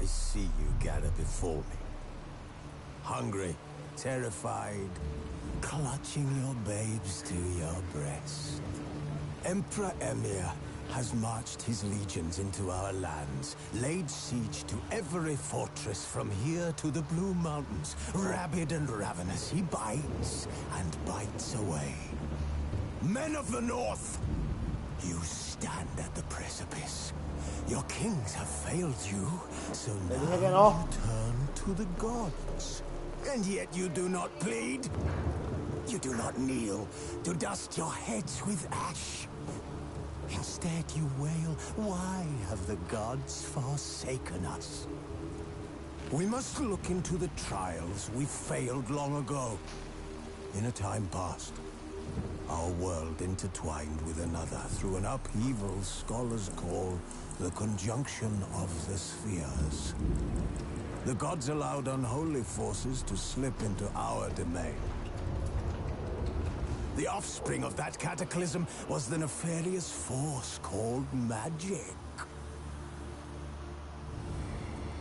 I see you gather before me. Hungry, terrified, clutching your babes to your breast. Emperor Emhyr has marched his legions into our lands, laid siege to every fortress from here to the Blue Mountains. Rabid and ravenous, he bites and bites away. Men of the North, you stand at the precipice. Your kings have failed you, so now you turn to the gods. And yet you do not plead. You do not kneel to dust your heads with ash. Instead you wail, why have the gods forsaken us? We must look into the trials we failed long ago. In a time past, our world intertwined with another through an upheaval scholars call the conjunction of the spheres. The gods allowed unholy forces to slip into our domain. The offspring of that cataclysm was the nefarious force called magic.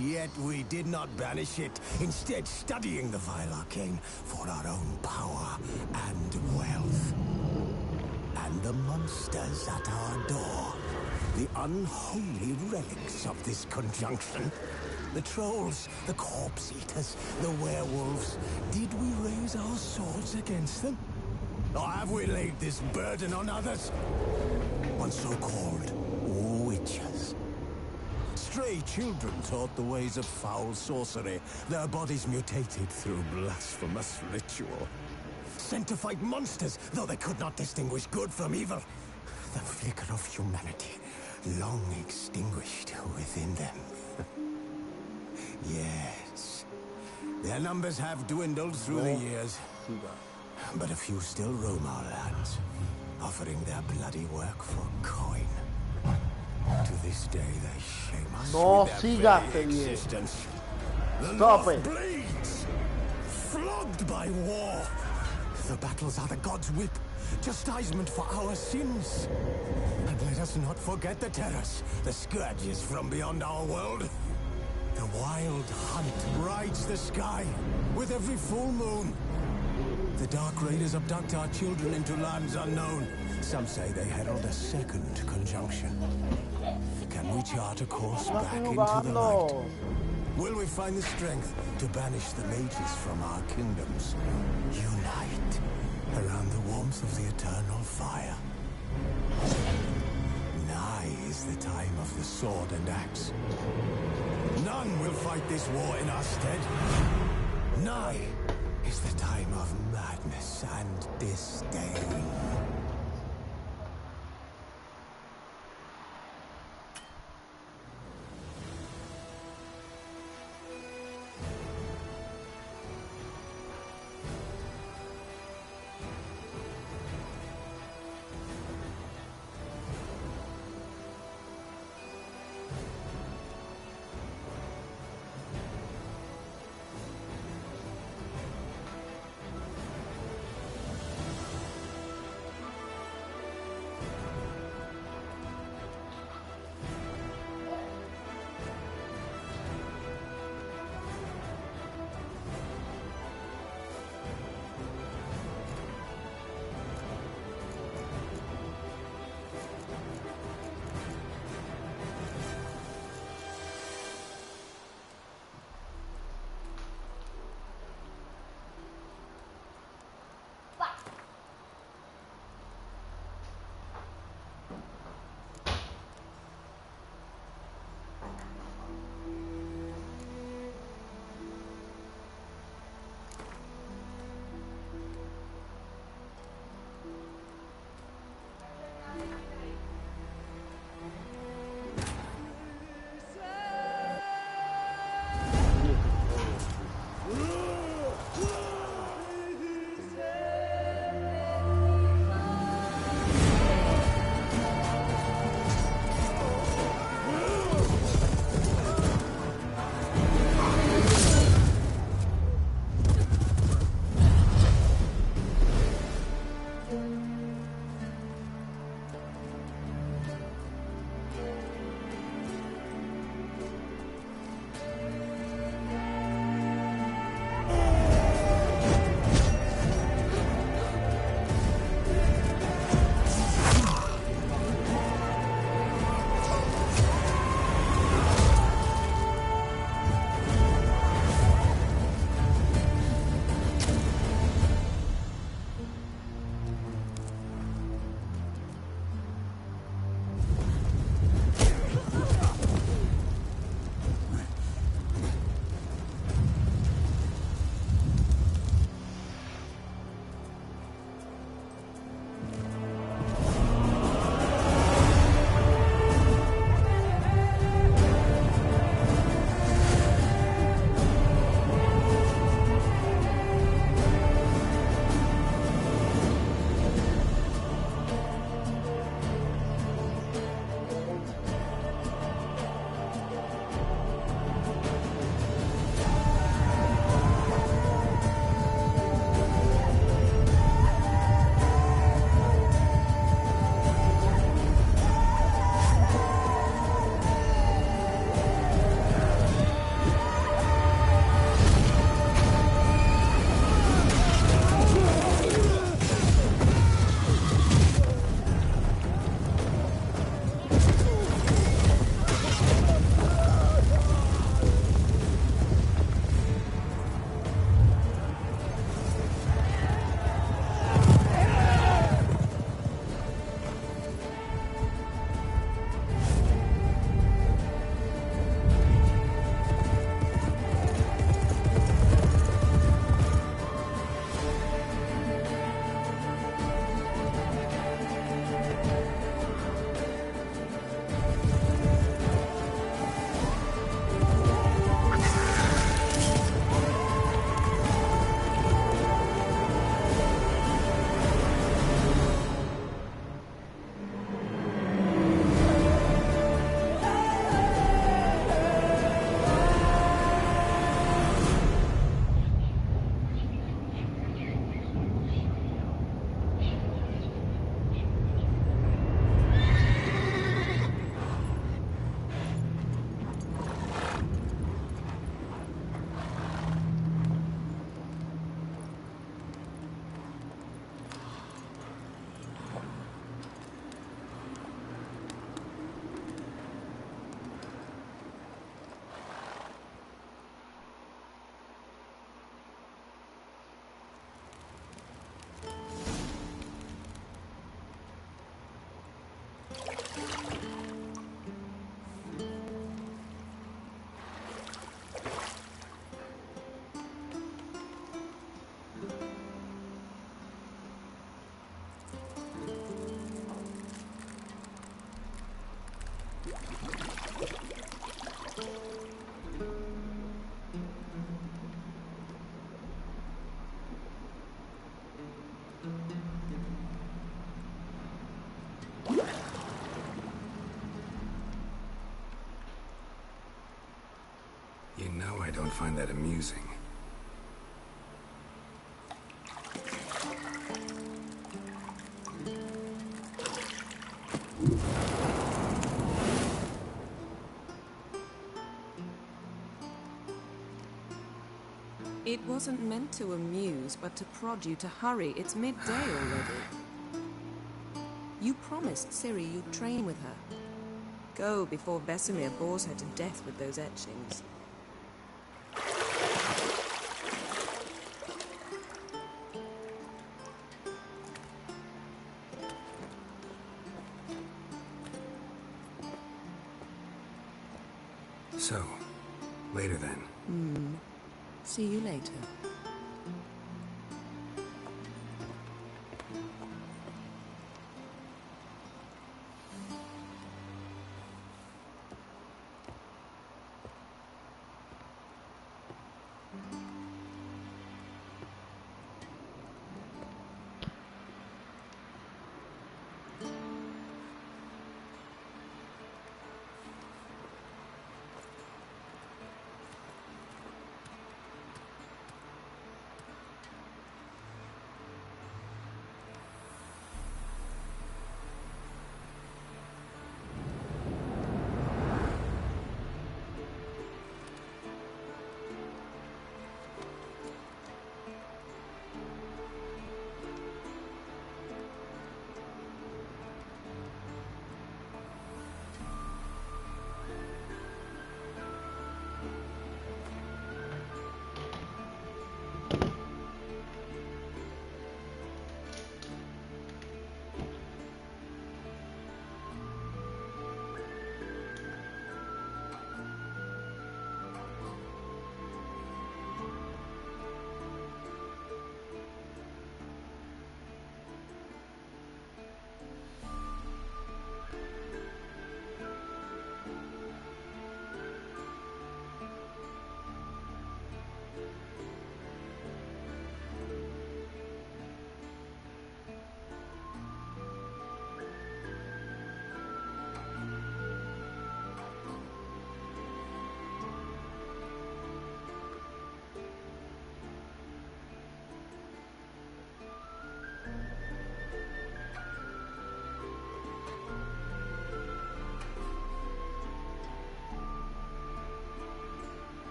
Yet we did not banish it, instead studying the vile arcane for our own power and wealth. And the monsters at our door, the unholy relics of this conjunction. The trolls, the corpse eaters, the werewolves. Did we raise our swords against them? Or have we laid this burden on others? On so-called witches. Stray children taught the ways of foul sorcery, their bodies mutated through blasphemous ritual. Sent to fight monsters, though they could not distinguish good from evil. The flicker of humanity, long extinguished within them. Yes, their numbers have dwindled through the years. But a few still roam our lands, offering their bloody work for coin. To this day, they shame us with their very existence. The North bleeds, flogged by war. The battles are the gods' whip, chastisement for our sins. And let us not forget the terrors, the scourges from beyond our world. The wild hunt rides the sky with every full moon. The Dark Raiders abduct our children into lands unknown. Some say they herald a second conjunction. Can we chart a course back into the light? Will we find the strength to banish the mages from our kingdoms? Unite around the warmth of the eternal fire. Nigh is the time of the sword and axe. None will fight this war in our stead. Nigh is the time of madness and disdain. know I don't find that amusing. It wasn't meant to amuse, but to prod you to hurry. It's midday already. You promised Ciri you'd train with her. Go before Vesemir bores her to death with those etchings. So, later then. See you later.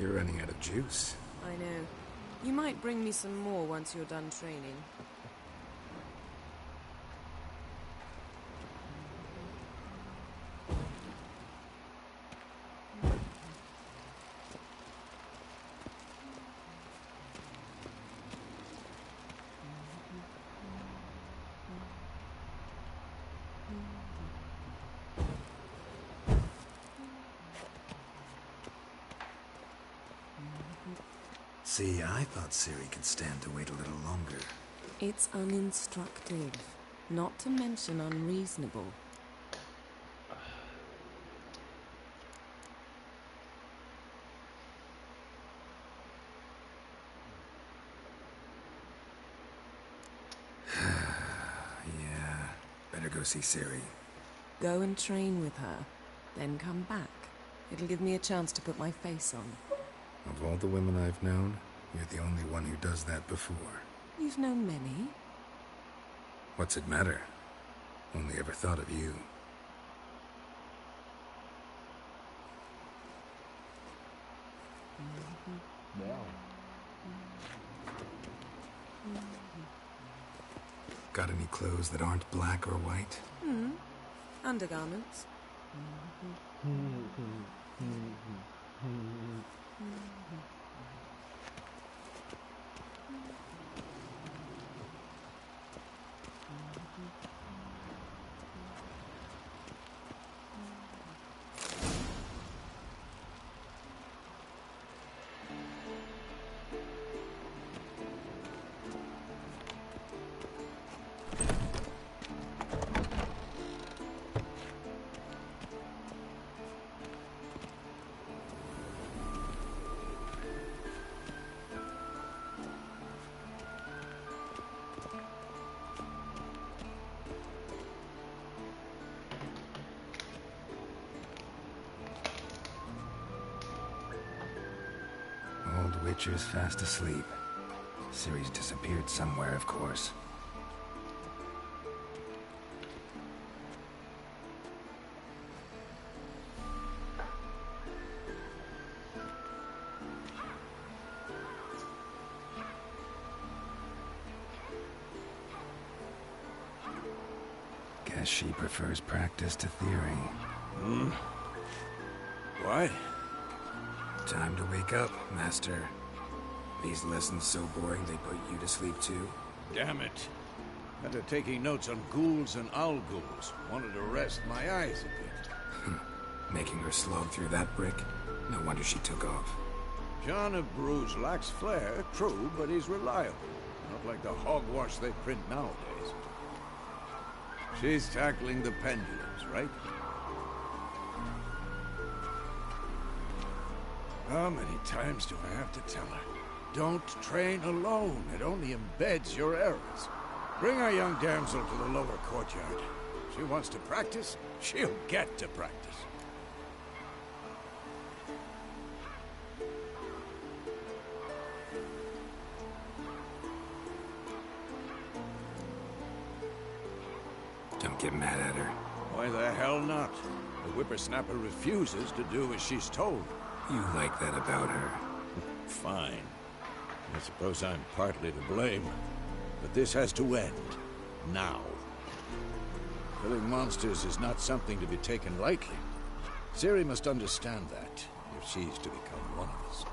You're running out of juice. I know. You might bring me some more once you're done training. See, I thought Ciri could stand to wait a little longer. It's uninstructive, not to mention unreasonable. Yeah, better go see Ciri. Go and train with her, then come back. It'll give me a chance to put my face on. Of all the women I've known, you're the only one who does that before. You've known many. What's it matter? Only ever thought of you. Got any clothes that aren't black or white? Undergarments. Old Witcher's fast asleep. Ciri's disappeared somewhere, of course. Guess she prefers practice to theory. What? Time to wake up, Master. These lessons so boring they put you to sleep too? Damn it. After taking notes on ghouls and owl ghouls, wanted to rest my eyes a bit. Making her slog through that brick? No wonder she took off. John of Bruges lacks flair, true, but he's reliable. Not like the hogwash they print nowadays. She's tackling the pendulums, right? How many times do I have to tell her? Don't train alone. It only embeds your errors. Bring our young damsel to the lower courtyard. She wants to practice, she'll get to practice. Don't get mad at her. Why the hell not? The whippersnapper refuses to do as she's told. You like that about her. Fine. I suppose I'm partly to blame. But this has to end. Now. Killing monsters is not something to be taken lightly. Ciri must understand that, if she's to become one of us.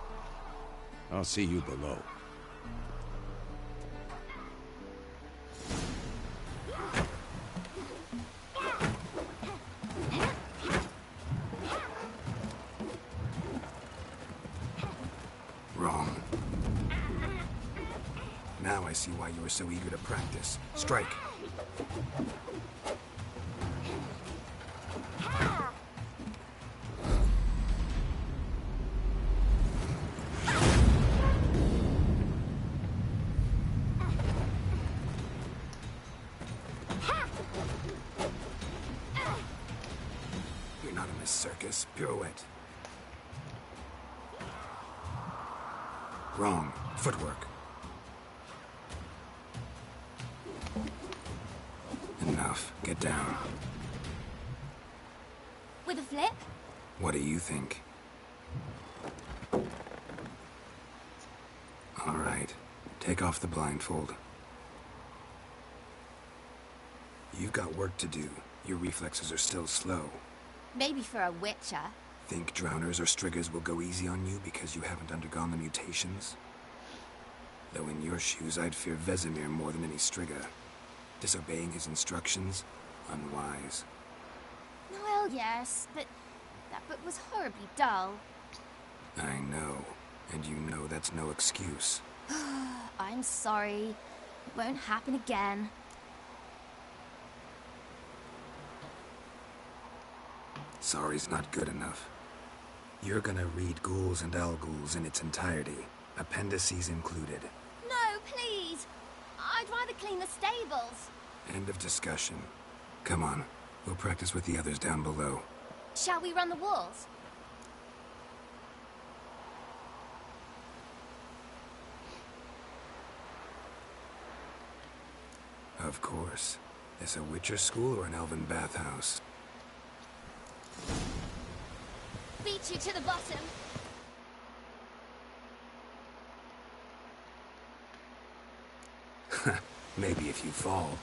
I'll see you below. Wrong. Now I see why you were so eager to practice. Strike. You're not in this circus. Pirouette. Wrong. Footwork. Enough. Get down. With a flip? What do you think? Take off the blindfold. You've got work to do. Your reflexes are still slow. Maybe for a witcher. Think drowners or striggers will go easy on you because you haven't undergone the mutations? Though in your shoes, I'd fear Vesemir more than any strigger. Disobeying his instructions? Unwise. Well, yes, but that book was horribly dull. I know. And you know that's no excuse. I'm sorry. It won't happen again. Sorry's not good enough. You're gonna read Ghouls and Al-Ghouls in its entirety, appendices included. No, please! I'd rather clean the stables. End of discussion. Come on, we'll practice with the others down below. Shall we run the walls? Of course. This a Witcher school or an elven bathhouse? Beat you to the bottom. Maybe if you fall.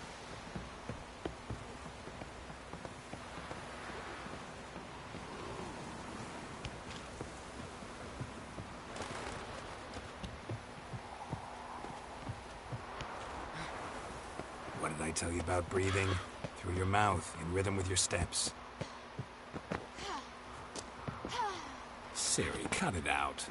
What did I tell you about breathing? Through your mouth, in rhythm with your steps. Ciri, cut it out.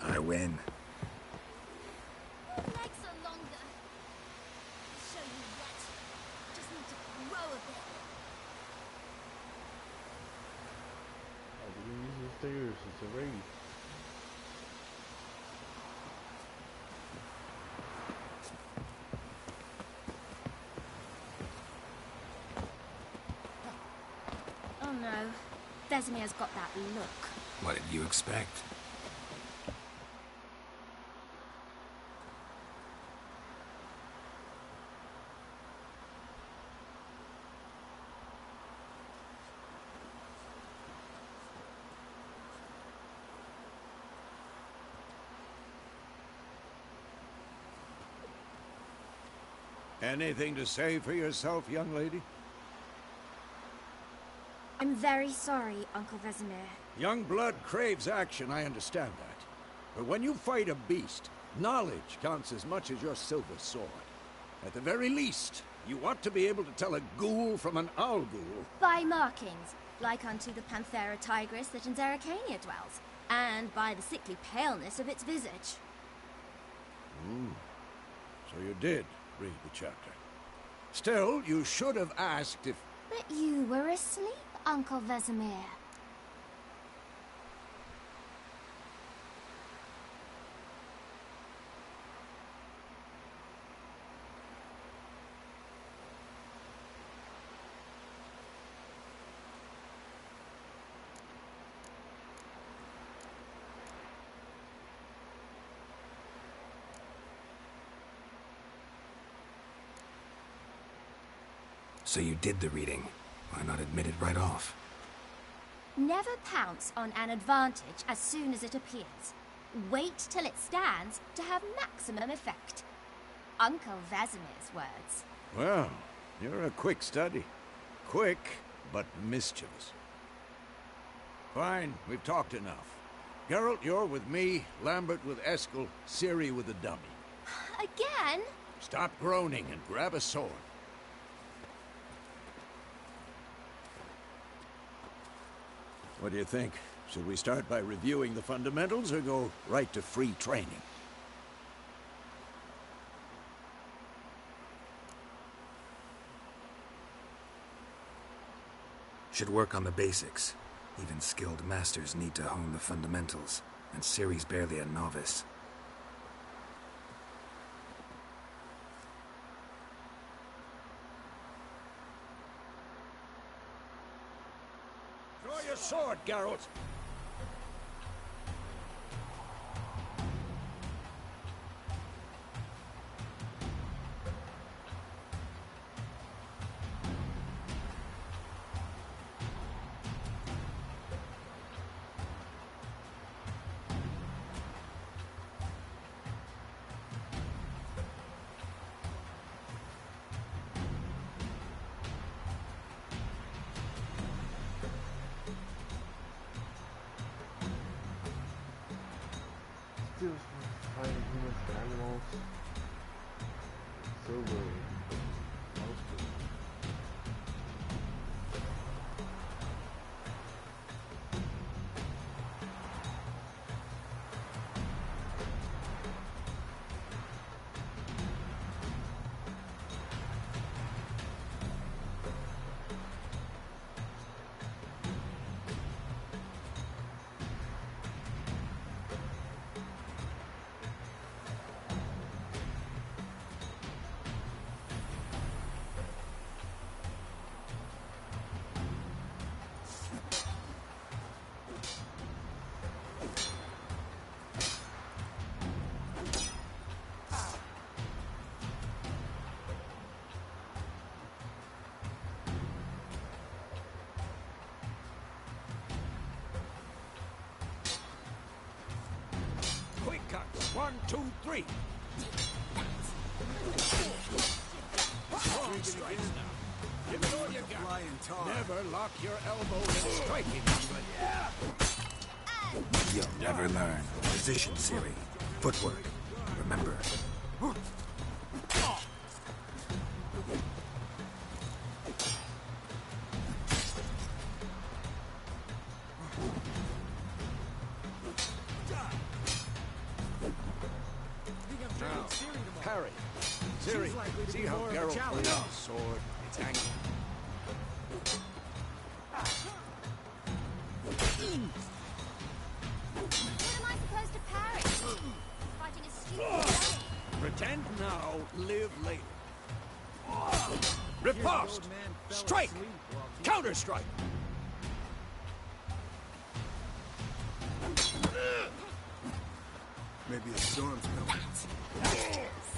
I win. Your legs are longer. I'll show you yet. Just need to grow a bit. Alguém usa os stairs, it's a race. Oh no. Vesemir's got that look. What did you expect? Anything to say for yourself, young lady? I'm very sorry, Uncle Vesemir. Young blood craves action, I understand that. But when you fight a beast, knowledge counts as much as your silver sword. At the very least, you ought to be able to tell a ghoul from an owl-ghoul. By markings, like unto the Panthera tigris that in Zerrikania dwells, and by the sickly paleness of its visage. So you did read the chapter. Still, you should have asked if... But you were asleep, Uncle Vesemir. So you did the reading. Why not admit it right off? Never pounce on an advantage as soon as it appears. Wait till it stands to have maximum effect. Uncle Vesemir's words. Well, you're a quick study. Quick, but mischievous. Fine, we've talked enough. Geralt, you're with me, Lambert with Eskel, Ciri with the dummy. Again? Stop groaning and grab a sword. What do you think? Should we start by reviewing the fundamentals or go right to free training? Should work on the basics. Even skilled masters need to hone the fundamentals, and Ciri's barely a novice. your sword, Geralt. Still fighting human animals. Silver. Mostly. Quick cut. 1, 2, 3. Strong strikes now. Give it all you got. Never lock your elbow in striking. You'll never learn. Position, Ciri. Footwork. Remember. Now, parry. Ciri, see how Geralt plays his sword? It's angry. What am I supposed to parry? Fighting a stupid enemy. Pretend now, live later. Riposte! Strike! Counter-strike! Maybe a storm's coming.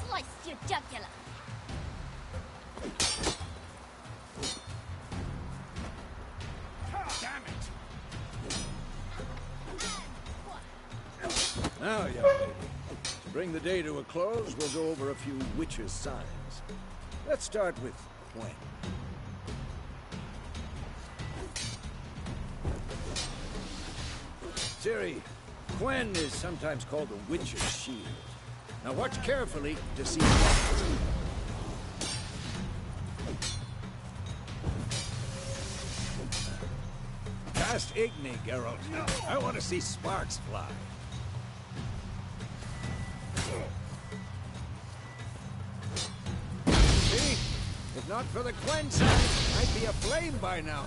Sliced your jugular. Damn it! Now, young lady, to bring the day to a close, we'll go over a few witches' signs. Let's start with Quen. Ciri, Quen is sometimes called the Witch's Shield. Now watch carefully to see Cast Igni, Geralt. I want to see sparks fly. See? If not for the Quen sign, I'd be aflame by now.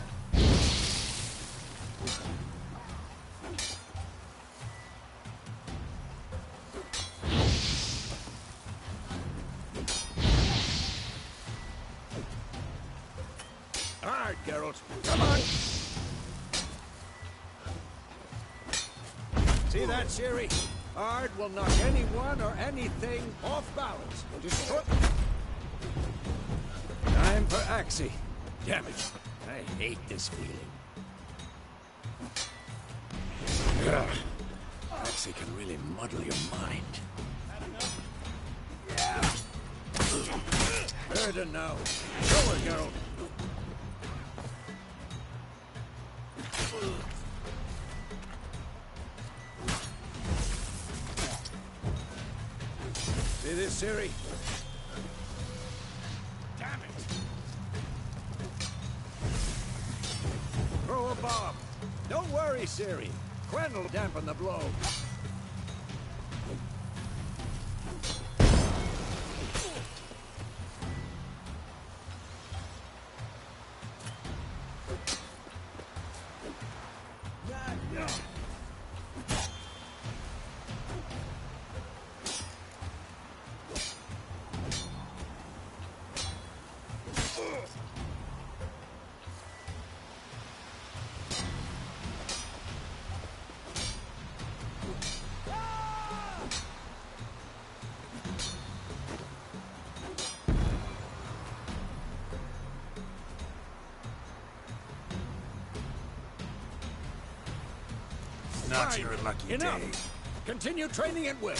Hard, Geralt. Come on! See that, Ciri? Hard will knock anyone or anything off balance. Destroy. Time for Axii. Damn it. I hate this feeling. Ugh. Axii can really muddle your mind. Burden now. Show her, Geralt. See this, Ciri? Damn it! Throw a bomb. Don't worry, Ciri. Quen will dampen the blow. Not Fine. your lucky Enough. day. Continue training at will.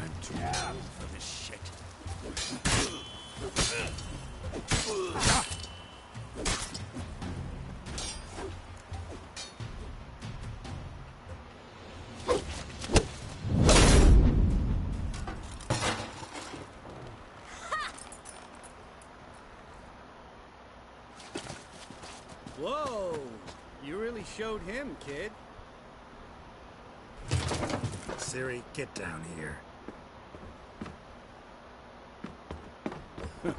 I'm too old for this shit. Whoa! You really showed him, kid. Ciri, get down here. The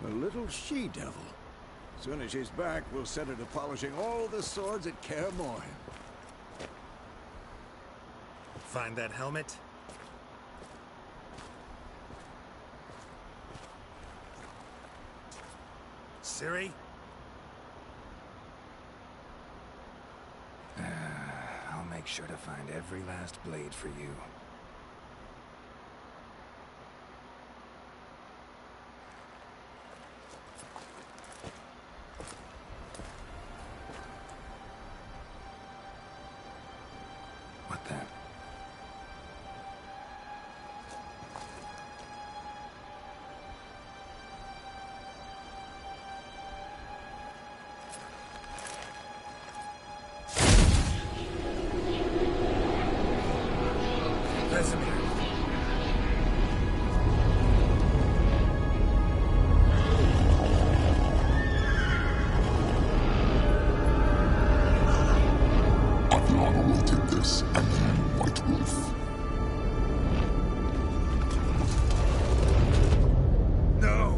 little she-devil. Soon as she's back, we'll set her to polishing all the swords at Kaer Morhen. Find that helmet? Ciri? I'll make sure to find every last blade for you. What then? Vesemir. Athlana will take this, and then White Wolf. No!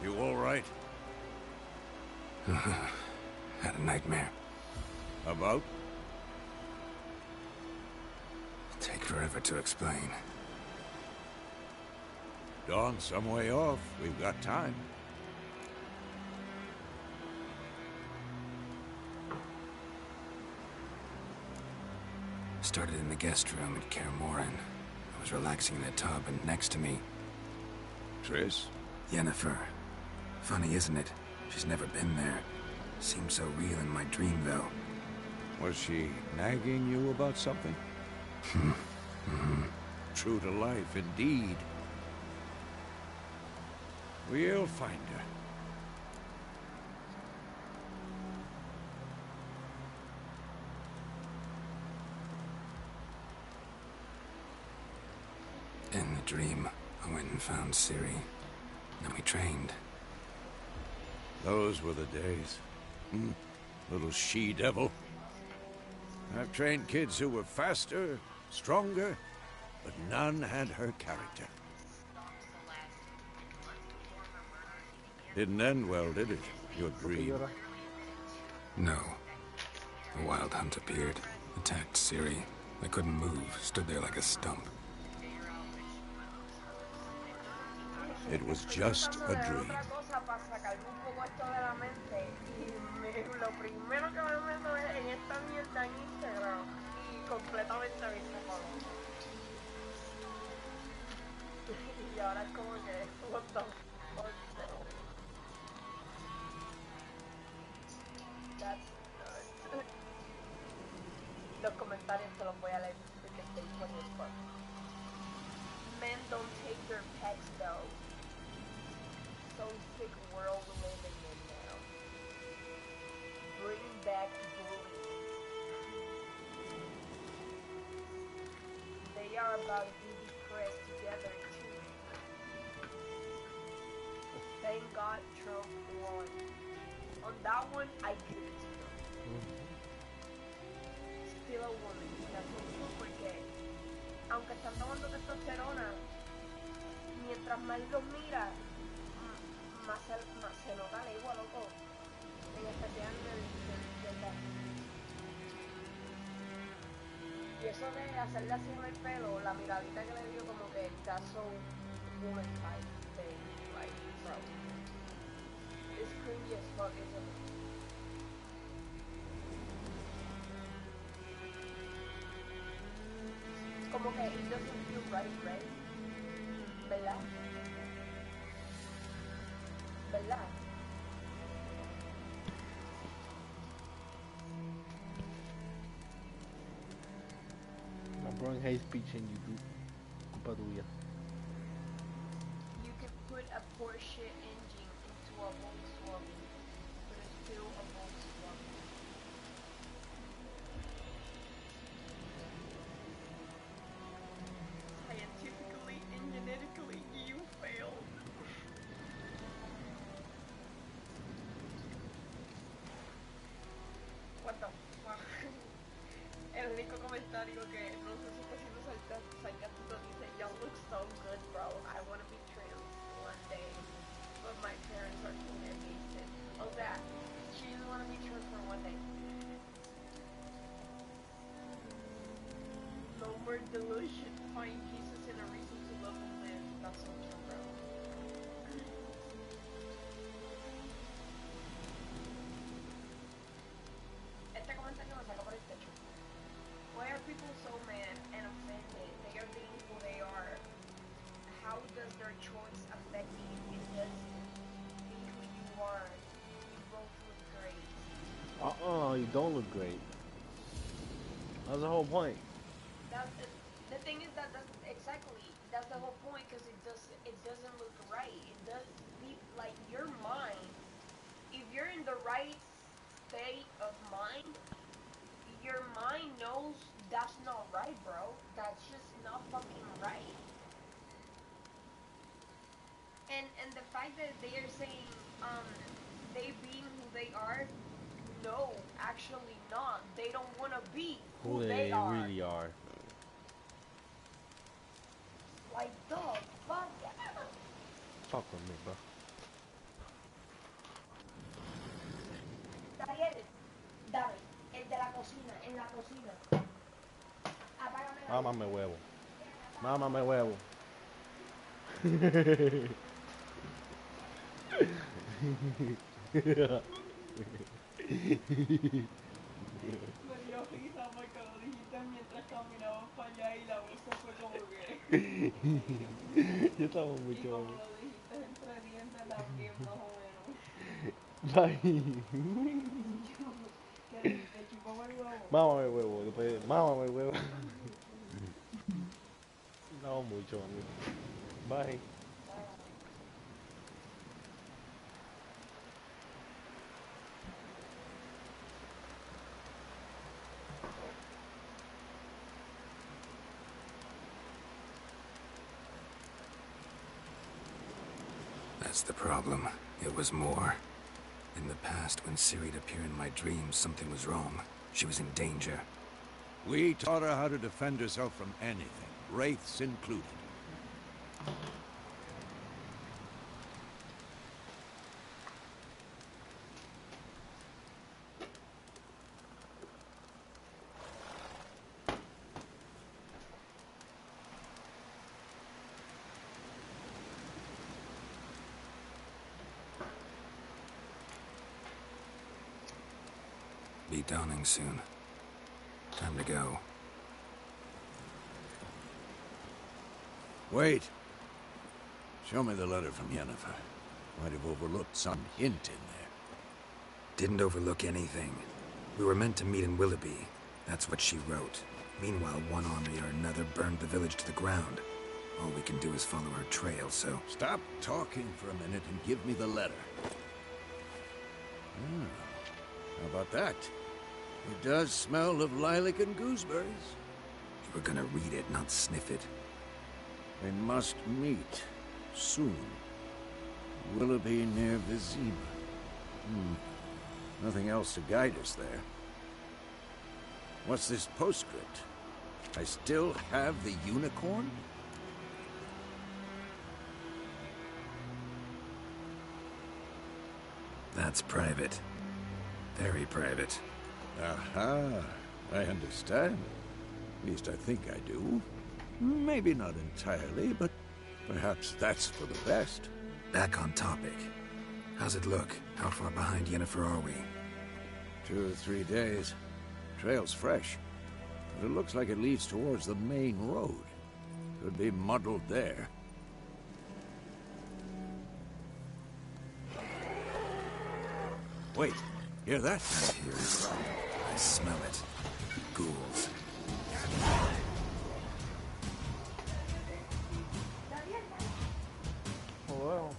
You all right? Had a nightmare. About? Take forever to explain. Dawn's some way off. We've got time. Started in the guest room at Kaer Morhen. I was relaxing in a tub, and next to me, Triss? Yennefer. Funny, isn't it? She's never been there. Seemed so real in my dream, though. Was she nagging you about something? True to life, indeed. We'll find her. In the dream, I went and found Ciri. Then we trained. Those were the days. Little she-devil. I've trained kids who were faster, stronger, but none had her character. Didn't end well, did it? Your dream. No. A wild hunt appeared, attacked Ciri. I couldn't move, stood there like a stump. It was just a dream. Lo primero que me meto es en esta mierda en Instagram y completamente me color. Y ahora es como que what the fuck. That's nuts. Los comentarios te los voy a leer porque estoy funny as fuck. Men don't take their pets though. So sick world we living in now. Bring back about Beauty Crest together too. Thank God Trump won. On that one, I give it to him. Still a woman, that's what porque aunque están tomando testosterona, mientras más los mira, más se nota la igual, loco. En especial del y eso de hacerle así en el pelo, la miradita que le dio como que that's so woman type thing, like, bro. It's cringy as fuck, isn't it? Como que it doesn't feel right, ¿verdad? ¿Verdad? Bro, hate speech en YouTube. Culpa tuya. You can put a Porsche engine into a Volkswagen, but it's still a Volkswagen. Scientifically and genetically, you failed. What the fuck? El único comentario que no sé si está siendo sarcástico dice, y'all look so good, bro. I want to be trans one day, but my parents are totally against it. O sea, she doesn't want to be trans for one day. No more delusion. Find Jesus and a reason to love and live. That's so true, bro. Este comentario me sacó por el techo. Why are people so mad and offended? They are being who they are. How does their choice affect you? It does. Be who you are. You both look great. You don't look great. That's the whole point. That's the thing is that that's exactly that's the whole point because it doesn't look right. It does be like your mind. If you're in the right state of mind, your mind knows that's not right, bro. That's just not fucking right. And the fact that they are saying they being who they are, no, actually not. They don't want to be who they are. Really are. Like, dog, fuck. Fuck with me, bro. Dale, el de la cocina, en la cocina. Apágame la Mámame huevo. Mámame huevo. Me dio risa porque lo dijiste mientras caminabas para allá y la voz se fue como que... Yo estaba muy Y como lo dijiste entre dientes también, más o menos. Bye. ¿Qué dijiste? ¿Chupaba el huevo? Mámame huevo. Después, mámame huevo. No mucho, amigo. Bye. That's the problem. It was more. In the past, when Ciri'd appear in my dreams, something was wrong. She was in danger. We taught her how to defend herself from anything, wraiths included. Be dawning soon. Time to go. Wait. Show me the letter from Yennefer. Might have overlooked some hint in there. Didn't overlook anything. We were meant to meet in Willoughby. That's what she wrote. Meanwhile, one army or another burned the village to the ground. All we can do is follow her trail, so... Stop talking for a minute and give me the letter. How about that? It does smell of lilac and gooseberries. You were gonna read it, not sniff it. They must meet. Soon. Willoughby near Vizima. Nothing else to guide us there. What's this postscript? I still have the unicorn? That's private. Very private. Aha, I understand. At least I think I do. Maybe not entirely, but perhaps that's for the best. Back on topic. How's it look? How far behind Yennefer are we? 2 or 3 days. Trail's fresh, but it looks like it leads towards the main road. Could be muddled there. Wait, hear that? I hear it. I smell it. Ghouls. Well.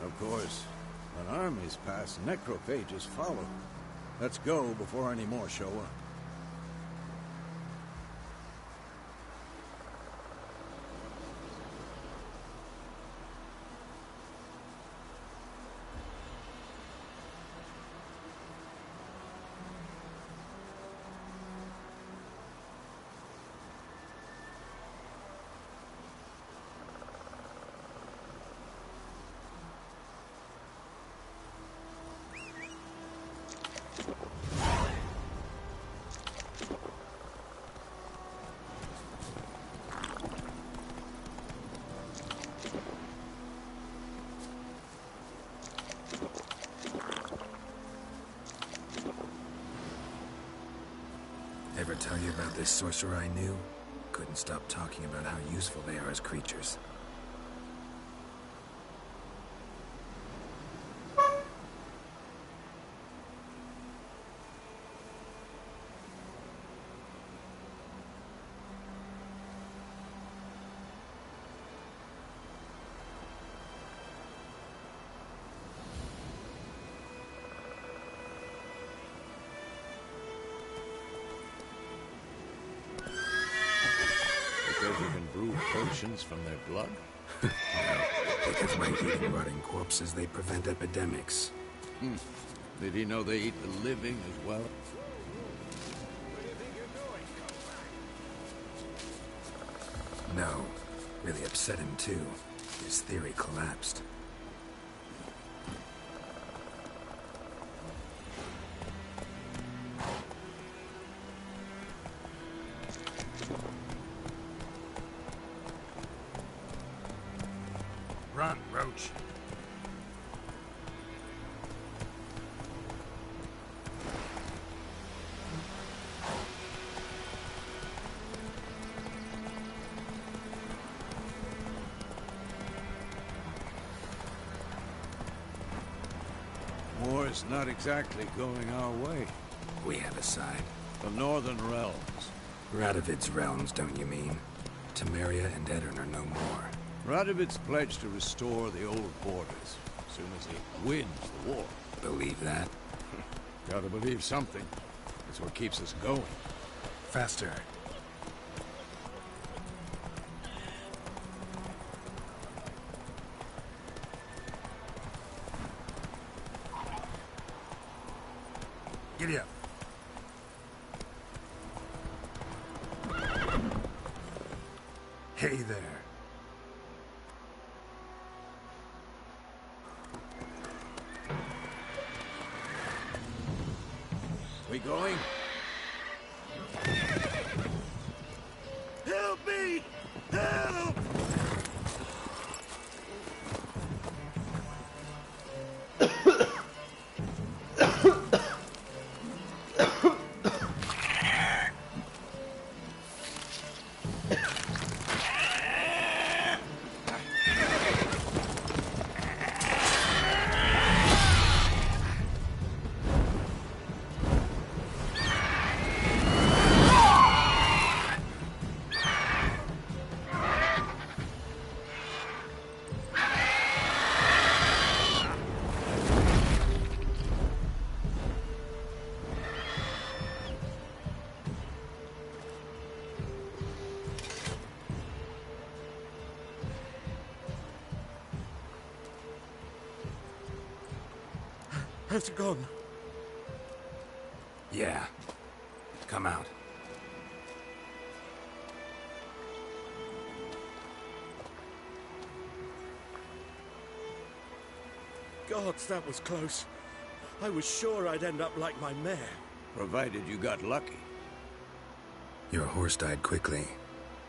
Of course, when armies pass, necrophages follow. Let's go before any more show up. Ever tell you about this sorcerer I knew? Couldn't stop talking about how useful they are as creatures. Because you can brew potions from their blood? No, because by eating rotting corpses, they prevent epidemics. Did he know they eat the living as well? No. Really upset him, too. His theory collapsed. Run, Roach. War's not exactly going our way. We have a side. The Northern Realms. Radovid's realms, don't you mean? Temeria and Edirn are no more. Radovid's pledged to restore the old borders as soon as he wins the war. Believe that? Gotta believe something. It's what keeps us going. Faster. Giddy up. Hey there. We going? Help me! Help! Has it gone? Yeah. Come out. Gods, that was close. I was sure I'd end up like my mare. Provided you got lucky. Your horse died quickly,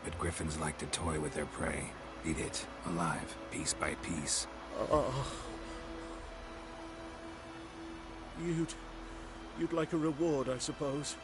but griffins like to toy with their prey. Eat it, alive, piece by piece. You'd like a reward, I suppose.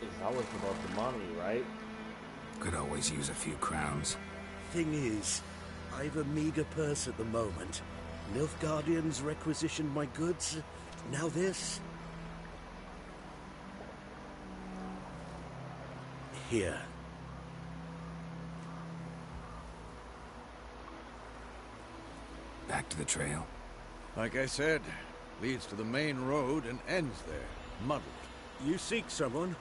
It's always about the money, right? Could always use a few crowns. Thing is, I've a meager purse at the moment. Nilfgaardians requisitioned my goods. Now this. Here. Back to the trail? Like I said, leads to the main road and ends there, muddled. You seek someone?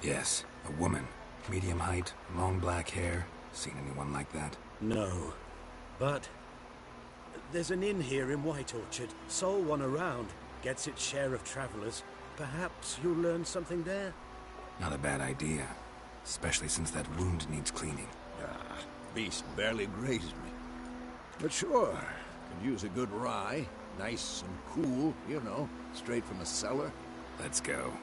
Yes, a woman. Medium height, long black hair. Seen anyone like that? No. But there's an inn here in White Orchard. Sole one around. Gets its share of travelers. Perhaps you'll learn something there? Not a bad idea. Especially since that wound needs cleaning. Beast barely grazed me. But sure, could use a good rye. Nice and cool, you know, straight from a cellar. Let's go.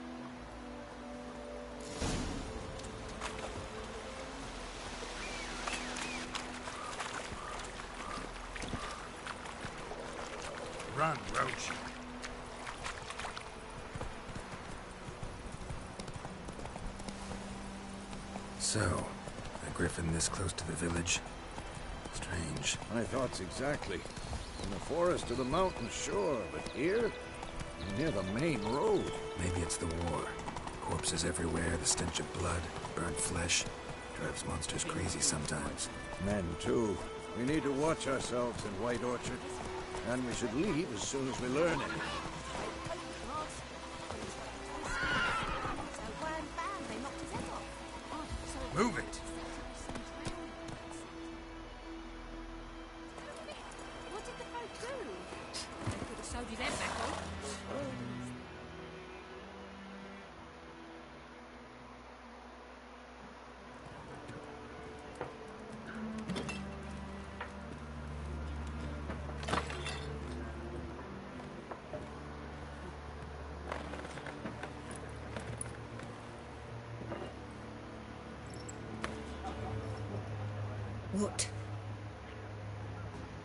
Run, Roach. So, a griffin this close to the village? Strange. My thoughts exactly. From the forest to the mountain, sure, but here? Near the main road. Maybe it's the war. Corpses everywhere, the stench of blood, burnt flesh. Drives monsters crazy sometimes. Men, too. We need to watch ourselves in White Orchard. And we should leave as soon as we learn anything. Move it! What did the folk do? They could have sewed his head back on. What?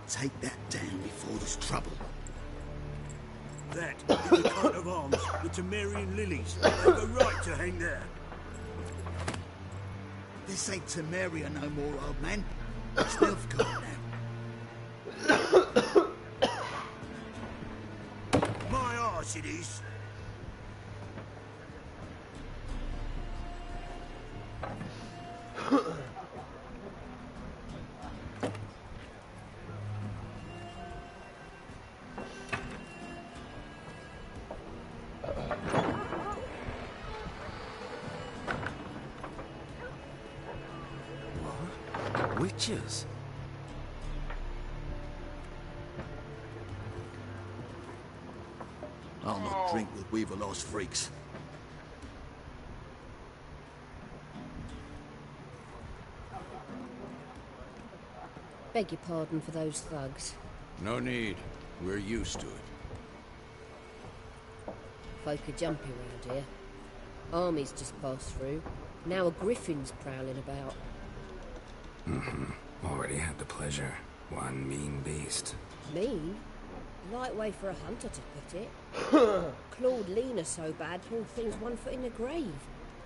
Take that down before there's trouble. That is the coat of arms, the Temerian lilies. They've a right to hang there. This ain't Temeria no more, old man. It's Nilfgaard now. My arse it is. Witches? I'll not drink with Weaverlost freaks. Beg your pardon for those thugs. No need. We're used to it. Folk are jumpy around here. Armies just passed through. Now a griffin's prowling about. Already had the pleasure. One mean beast. Mean? Light way for a hunter to put it. Clawed Lena so bad, poor thing's 1 foot in the grave.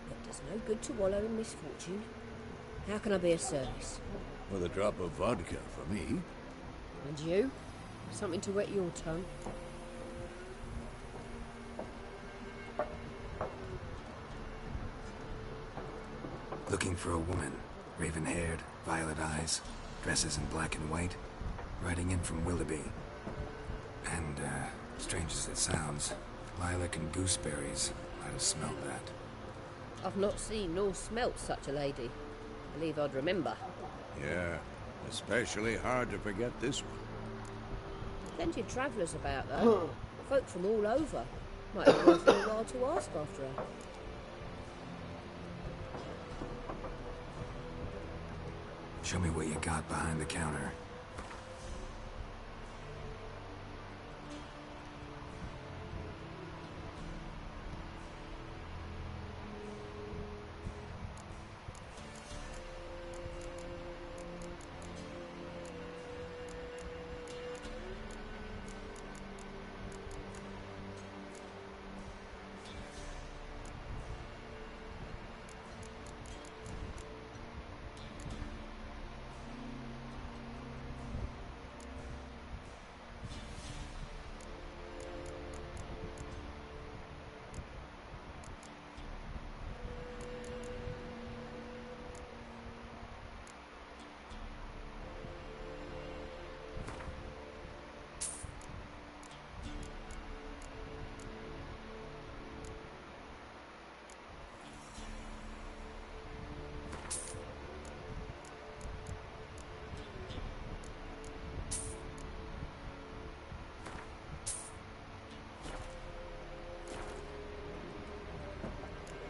But does no good to wallow in misfortune. How can I be of service? With a drop of vodka for me. And you? Something to wet your tongue? Looking for a woman. Raven-haired, violet eyes, dresses in black and white. Riding in from Willoughby. And, strange as it sounds, lilac and gooseberries might have smelled that. I've not seen nor smelt such a lady. Believe I'd remember. Yeah, especially hard to forget this one. Plenty of travellers about, though. Folk from all over. Might be worth a while to ask after her. Show me what you got behind the counter.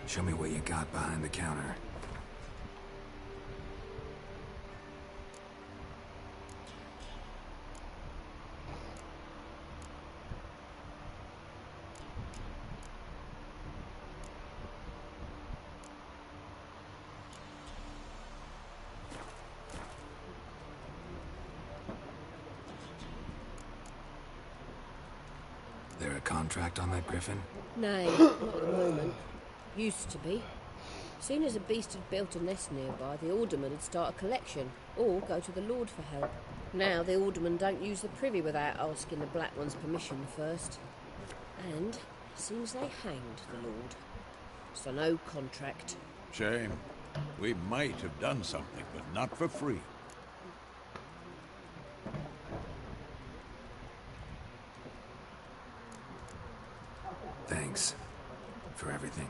Show me what you got behind the counter. There a contract on that griffin? Nay, not at the moment. Used to be. Soon as a beast had built a nest nearby, the alderman would start a collection, or go to the Lord for help. Now the alderman don't use the privy without asking the Black One's permission first. And seems they hanged the Lord. So no contract. Shame. We might have done something, but not for free. Thanks for everything.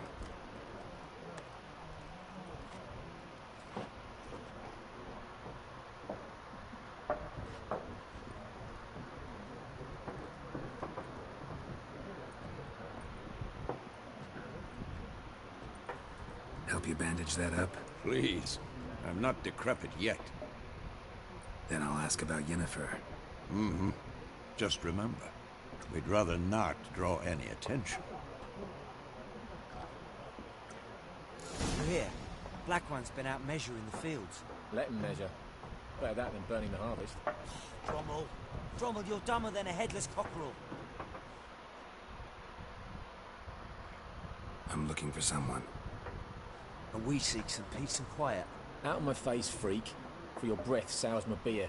Help you bandage that up? Please. I'm not decrepit yet. Then I'll ask about Yennefer. Mm-hmm. Just remember, we'd rather not draw any attention. We're here. Black One's been out measuring the fields. Let him measure. Better that than burning the harvest. Drommel. Drommel, you're dumber than a headless cockerel. I'm looking for someone. And we seek some peace and quiet. Out of my face, freak. For your breath sours my beer.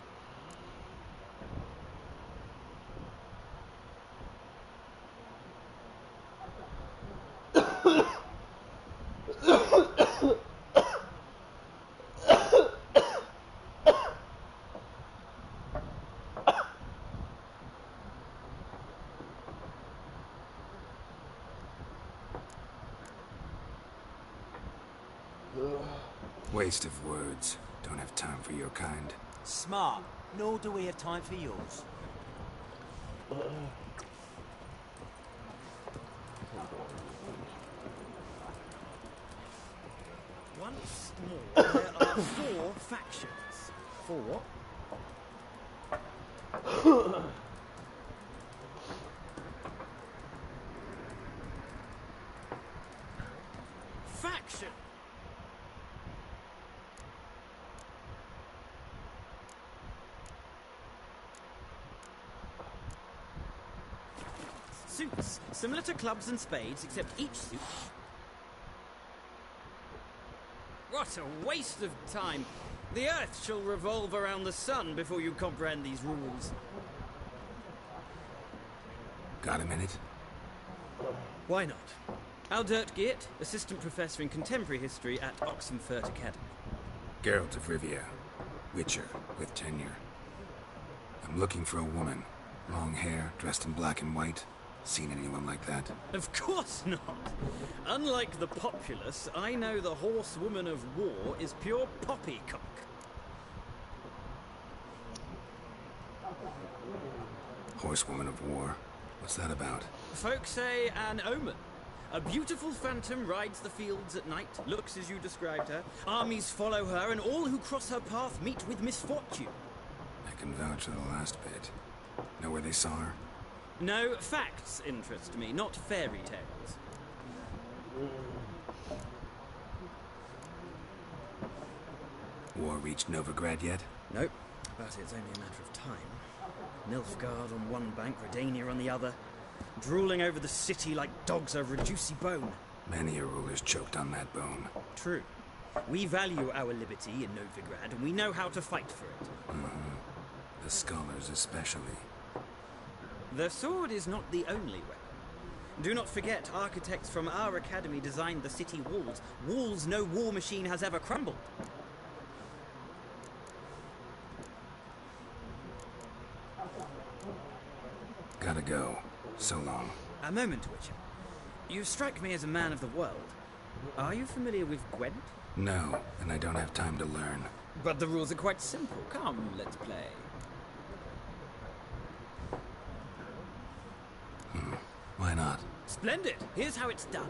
Waste of words. Don't have time for your kind. Smart. Nor do we have time for yours. Once more, there are 4 factions. 4 what? Faction! Suits, similar to clubs and spades, except each suit... What a waste of time! The Earth shall revolve around the sun before you comprehend these rules. Got a minute? Why not? Aldert Geert, Assistant Professor in Contemporary History at Oxenfurt Academy. Geralt of Rivia. Witcher, with tenure. I'm looking for a woman. Long hair, dressed in black and white. Seen anyone like that? Of course not! Unlike the populace, I know the horsewoman of war is pure poppycock. Horsewoman of war? What's that about? Folk say an omen. A beautiful phantom rides the fields at night, looks as you described her. Armies follow her, and all who cross her path meet with misfortune. I can vouch for the last bit. Know where they saw her? No, facts interest me, not fairy tales. War reached Novigrad yet? Nope, but it's only a matter of time. Nilfgaard on one bank, Redania on the other. Drooling over the city like dogs over a juicy bone. Many a ruler's choked on that bone. True. We value our liberty in Novigrad, and we know how to fight for it. The scholars especially. The sword is not the only weapon. Do not forget, architects from our academy designed the city walls. Walls no war machine has ever crumbled. Gotta go. So long. A moment, Witcher. You strike me as a man of the world. Are you familiar with Gwent? No, and I don't have time to learn. But the rules are quite simple. Come, let's play. Why not? Splendid! Here's how it's done.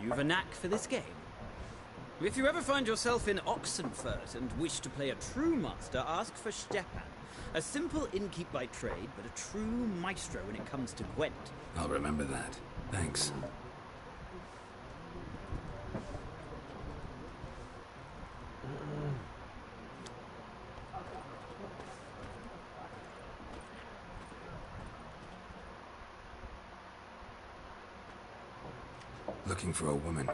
You've a knack for this game. If you ever find yourself in Oxenfurt and wish to play a true master, ask for Stepan. A simple innkeep by trade, but a true maestro when it comes to Gwent. I'll remember that. Thanks. Looking for a woman.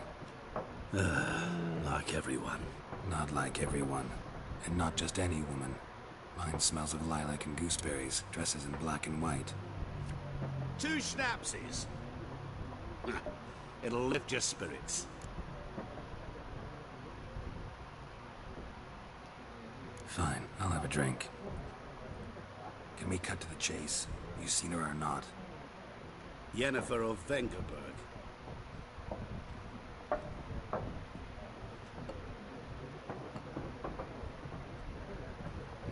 Like everyone. Not like everyone. And not just any woman. Mine smells of lilac and gooseberries, dresses in black and white. 2 schnapsies. It'll lift your spirits. Fine, I'll have a drink. Can we cut to the chase? You seen her or not? Yennefer of Vengerberg.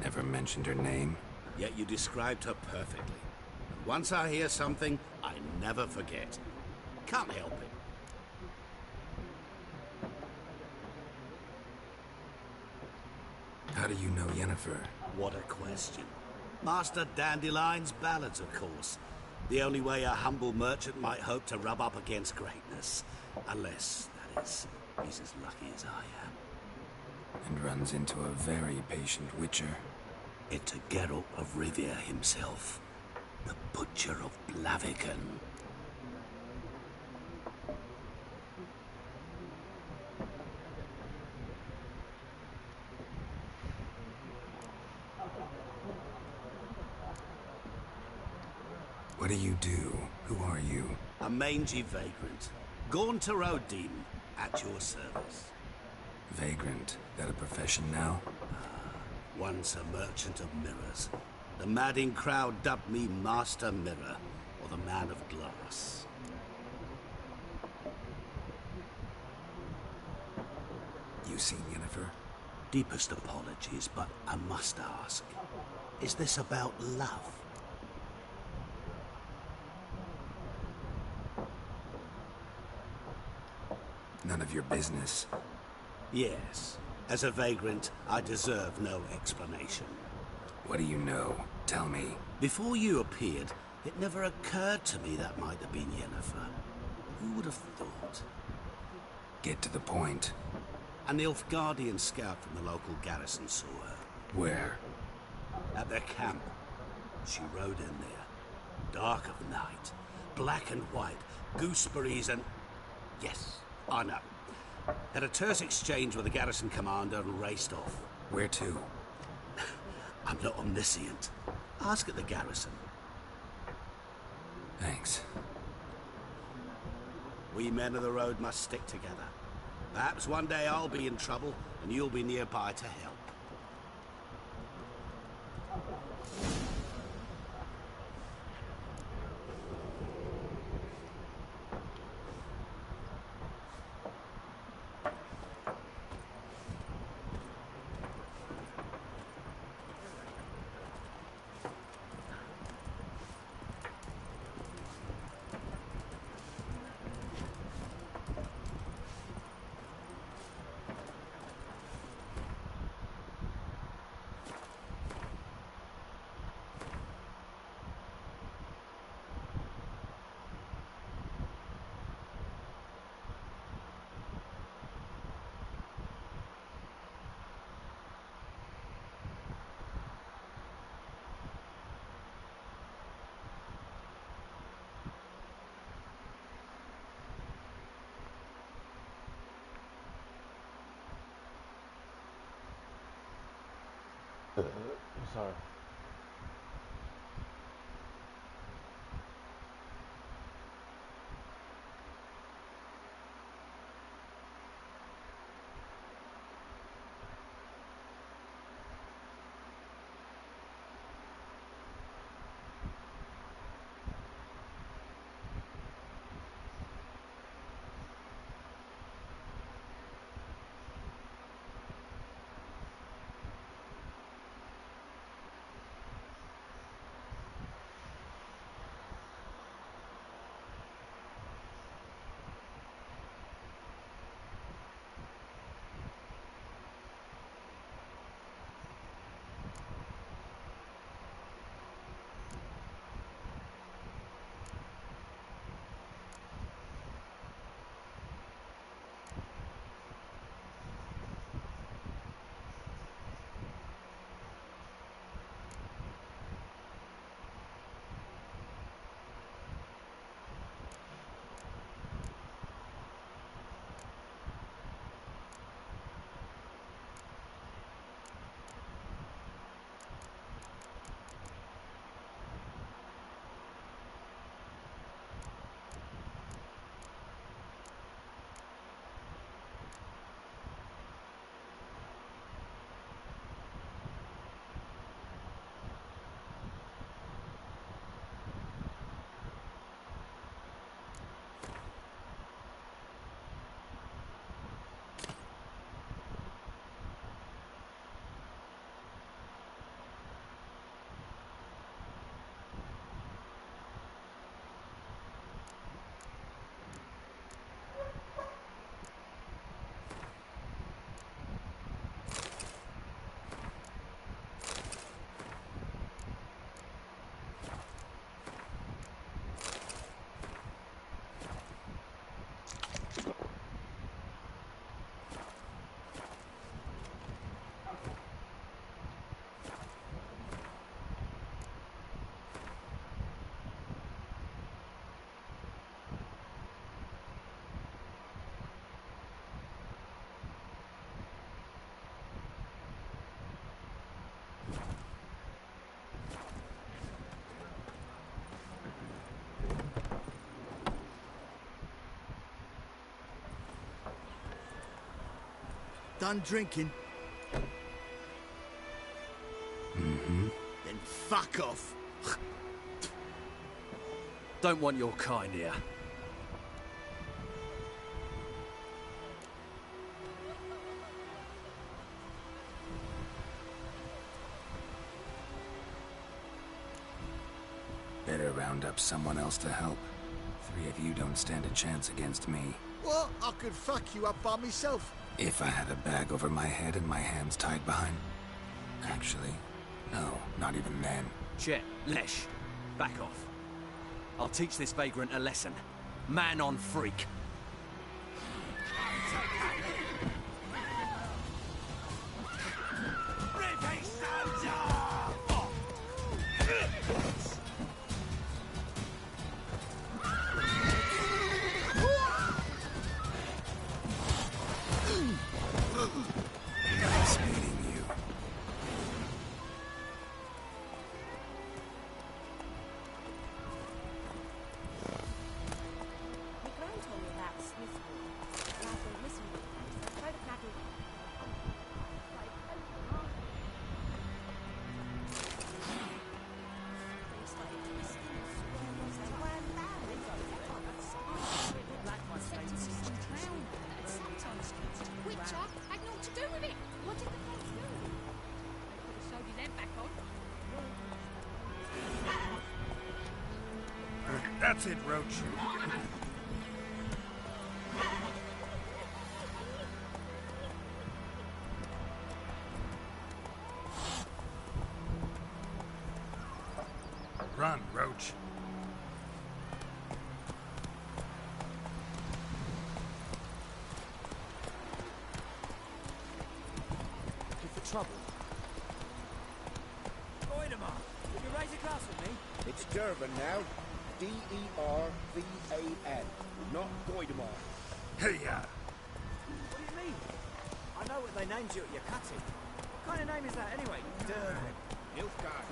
Never mentioned her name. Yet you described her perfectly. And once I hear something, I never forget. Can't help it. How do you know Yennefer? What a question. Master Dandelion's ballads, of course. The only way a humble merchant might hope to rub up against greatness. Unless, that is, he's as lucky as I am. And runs into a very patient witcher. Into Geralt of Rivia himself. The Butcher of Blaviken. What do you do? Who are you? A mangy vagrant. Gone to Odin, at your service. Vagrant. That a profession now? Once a merchant of mirrors. The madding crowd dubbed me Master Mirror, or the Man of Glass. You seen Yennefer? Deepest apologies, but I must ask. Is this about love? None of your business. Yes. As a vagrant, I deserve no explanation. What do you know? Tell me. Before you appeared, it never occurred to me that might have been Yennefer. Who would have thought? Get to the point. A Nilfgaardian scout from the local garrison saw her. Where? At their camp. She rode in there. Dark of night. Black and white. Gooseberries and... Yes, I know. Had a terse exchange with the garrison commander and raced off. Where to? I'm not omniscient. Ask at the garrison. Thanks. We men of the road must stick together. Perhaps one day I'll be in trouble and you'll be nearby to help. Sorry. Done drinking? Mm-hmm. Then fuck off. Don't want your kind here. Better round up someone else to help. 3 of you don't stand a chance against me. What? I could fuck you up by myself. If I had a bag over my head and my hands tied behind... Actually, no, not even then. Chet, Lesh, back off. I'll teach this vagrant a lesson. Man on freak. Nice meeting you. That's it, Roach. Run, Roach. Looking for trouble? Goidemar, will you raise a glass with me? It's Durban now. D-E-R-V-A-N, not Goidemar. Hey-ya! What do you mean? I know what they named you at your cutting. What kind of name is that anyway? Durban. Nilfgaard.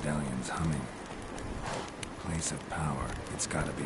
Medallion's humming. Place of power, it's gotta be.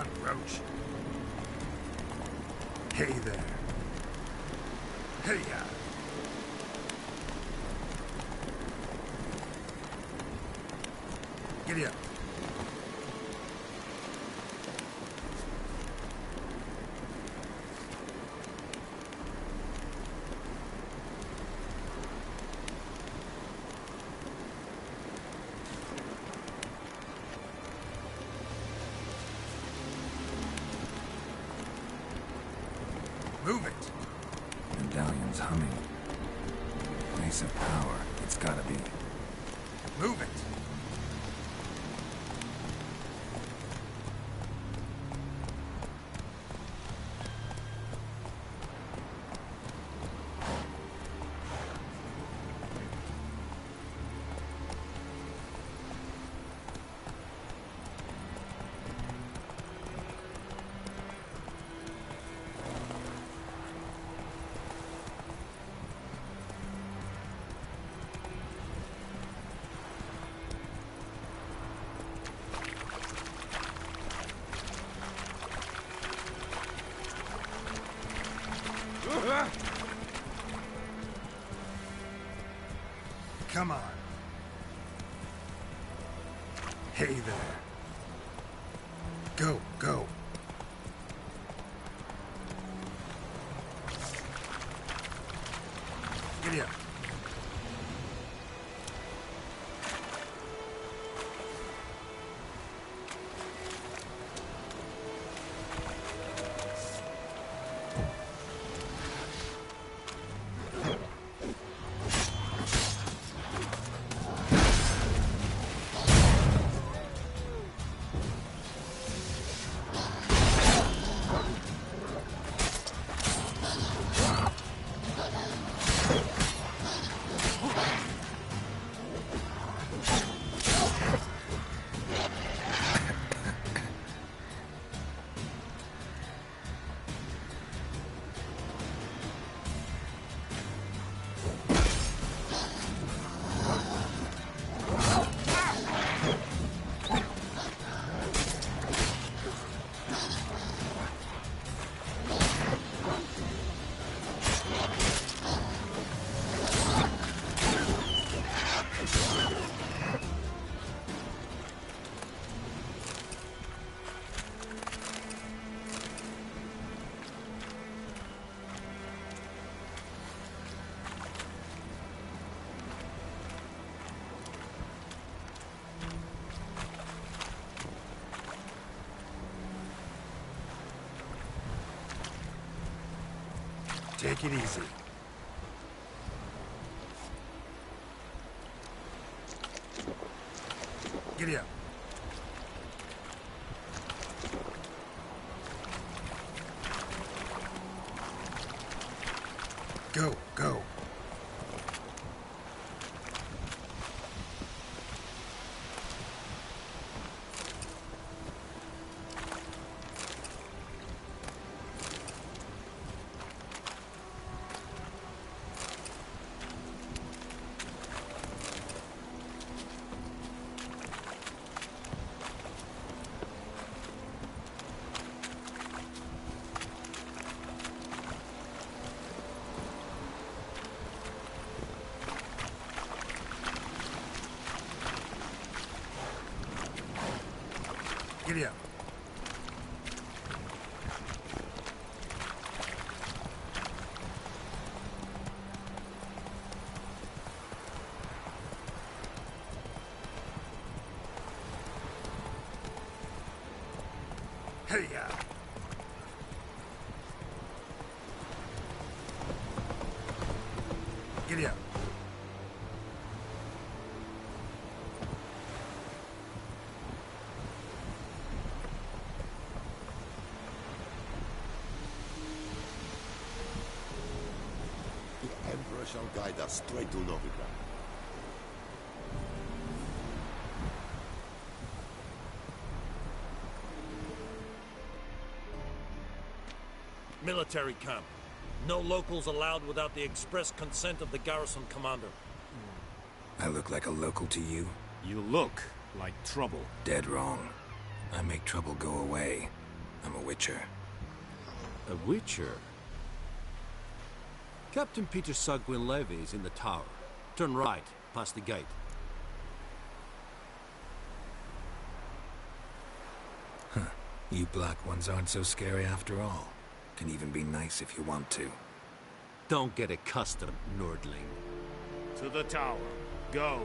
on, Roach. Hey there. Hey, Giddy up. Move it! Medallion's humming. Place of power, it's gotta be. Move it! Come on. Hey there. Go, go. Giddy up. Take it easy. Giddy up. Go, go. Giddy up. Hey, Giddy up. The Emperor shall guide us straight to Novigrad. Military camp. No locals allowed without the express consent of the garrison commander. I look like a local to you? You look like trouble. Dead wrong. I make trouble go away. I'm a witcher. A witcher? Captain Peter Sugwin Levy is in the tower. Turn right, past the gate. Huh. You black ones aren't so scary after all. Can even be nice if you want to. Don't get accustomed, Nordling. To the tower. Go.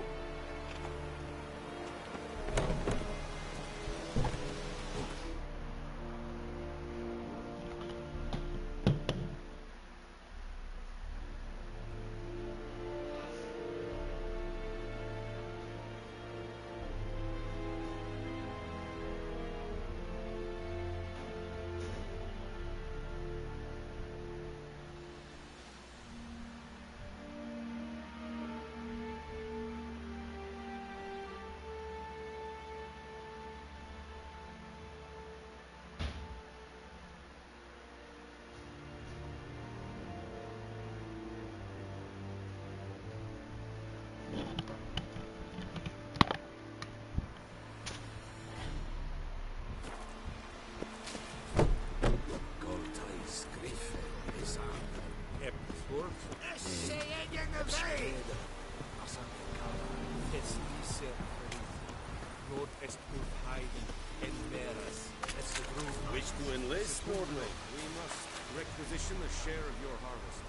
Wish to enlist, Nordling? We must requisition a share of your harvest.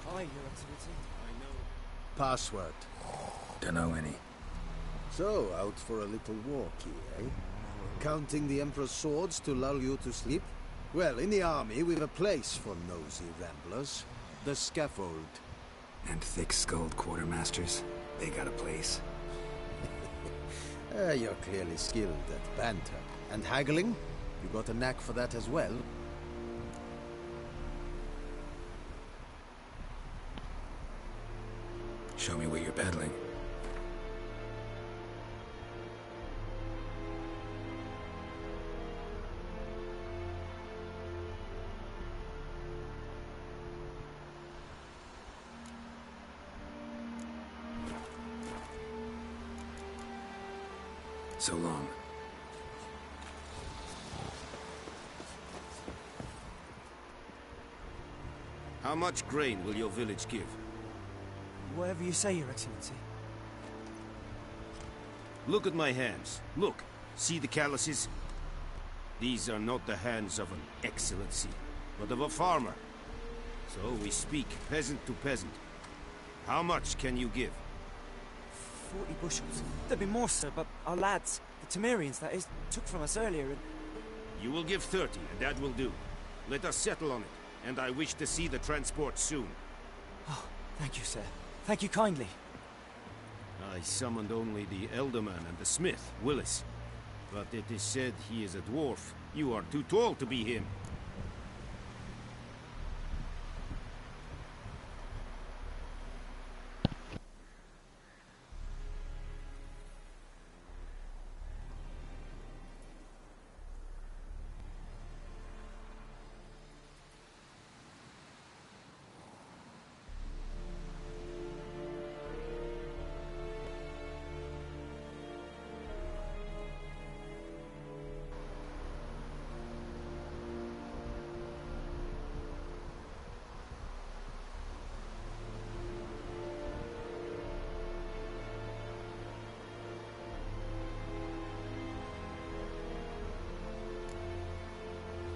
Hi, Your Excellency. I know. Password. Dunno any. So, out for a little walkie, eh? Counting the Emperor's swords to lull you to sleep? Well, in the army, we've a place for nosy ramblers. The scaffold. And thick-skulled quartermasters? They got a place. You're clearly skilled at banter. And haggling? You got a knack for that as well? Show me what you're peddling. So long. How much grain will your village give? Whatever you say, Your Excellency. Look at my hands. Look. See the calluses? These are not the hands of an excellency, but of a farmer. So we speak peasant to peasant. How much can you give? 40 bushels. There'd be more, sir, but our lads, the Temerians, that is, took from us earlier and... You will give 30, and that will do. Let us settle on it, and I wish to see the transport soon. Oh, thank you, sir. Thank you kindly. I summoned only the Elderman and the smith, Willis. But it is said he is a dwarf. You are too tall to be him.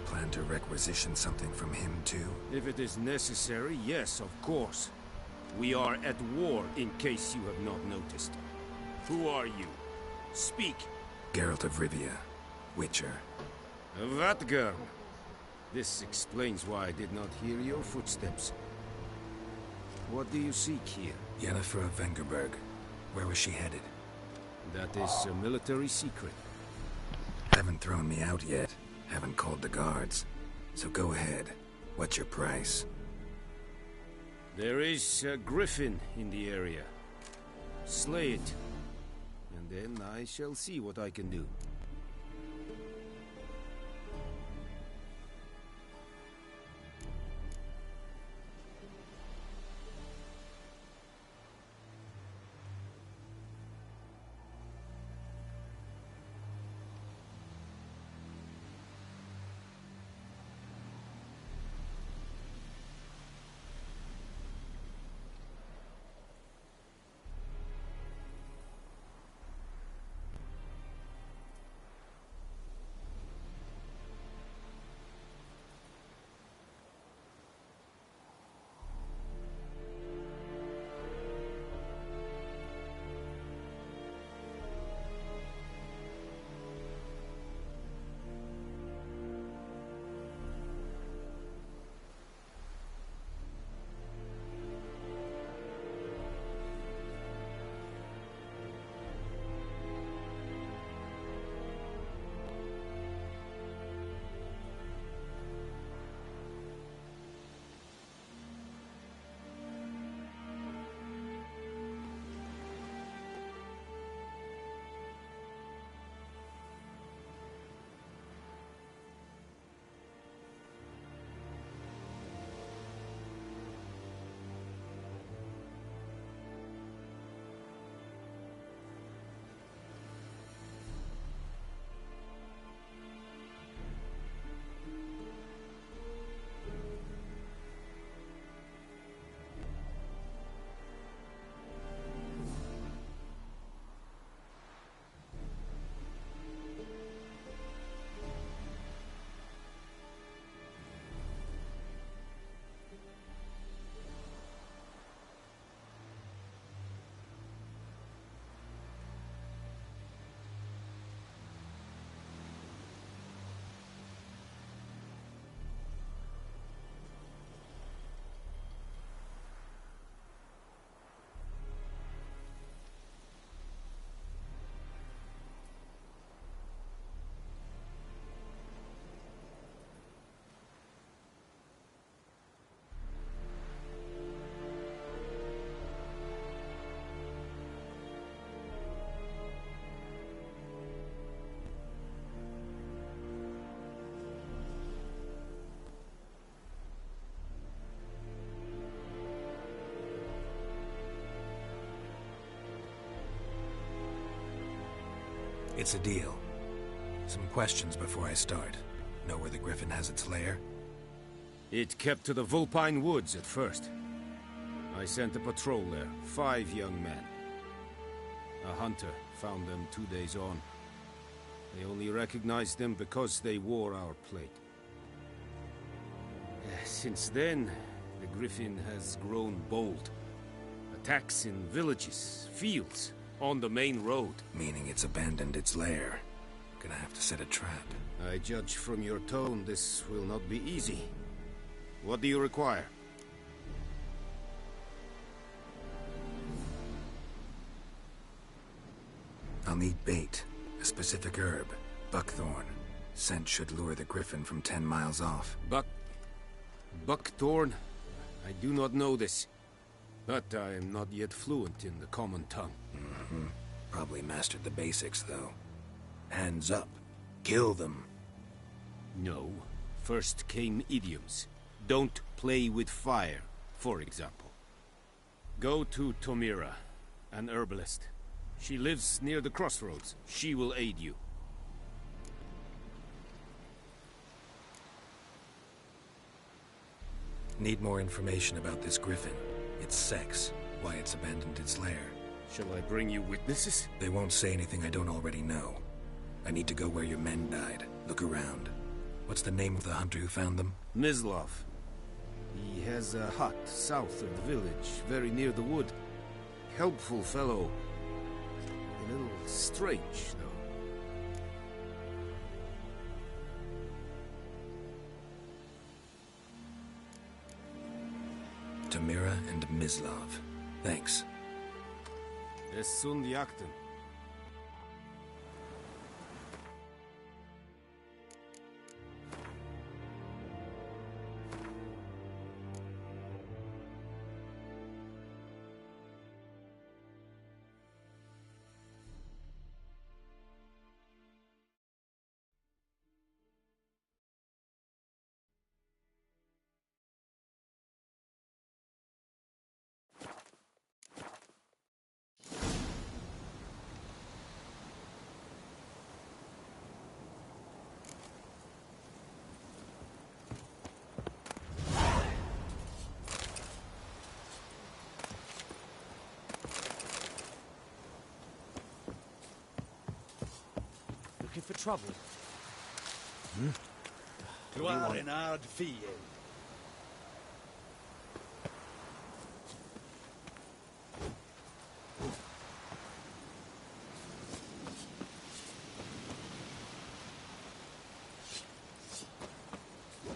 Plan to requisition something from him, too? If it is necessary, yes, of course. We are at war, in case you have not noticed. Who are you? Speak. Geralt of Rivia, Witcher. Vatgarn. This explains why I did not hear your footsteps. What do you seek here? Yennefer of Vengerberg. Where was she headed? That is a military secret. Haven't thrown me out yet. Haven't called the guards. So go ahead. What's your price? There is a griffin in the area. Slay it. And then I shall see what I can do. It's a deal. Some questions before I start. Know where the Griffin has its lair? It kept to the Vulpine Woods at first. I sent a patrol there, 5 young men. A hunter found them 2 days on. They only recognized them because they wore our plate. Since then, the Griffin has grown bold. Attacks in villages, fields, on the main road. Meaning it's abandoned its lair. Gonna have to set a trap. I judge from your tone this will not be easy. What do you require? I'll need bait. A specific herb. Buckthorn. Scent should lure the Griffin from 10 miles off. Buckthorn? I do not know this. But I am not yet fluent in the common tongue. Probably mastered the basics, though. Hands up. Kill them. No. First came idioms. Don't play with fire, for example. Go to Tomira, an herbalist. She lives near the crossroads. She will aid you. Need more information about this Griffin. Its sex, why it's abandoned its lair. Shall I bring you witnesses? They won't say anything I don't already know. I need to go where your men died. Look around. What's the name of the hunter who found them? Mislav. He has a hut south of the village, very near the wood. Helpful fellow. A little strange, though. Tomira and Mislav. Thanks. Es sunt jakten. Looking for trouble? Tu are in hard field.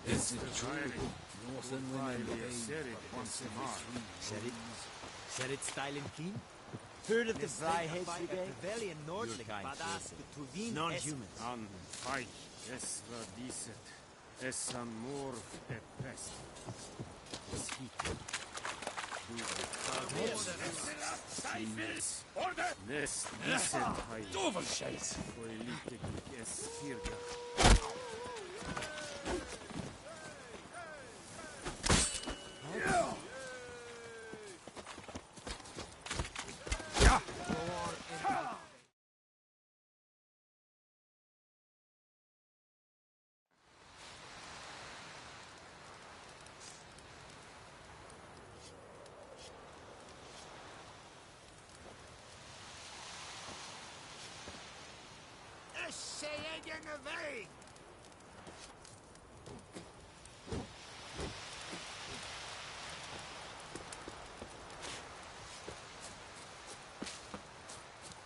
Is it true? Northern women Said it style and clean? Heard of the Freiheits Brigade? Non-humans. An feich, es war diset. Es an mor et pest. Es hit. Nes diset hai. Doverscheiß! Politik es hirga.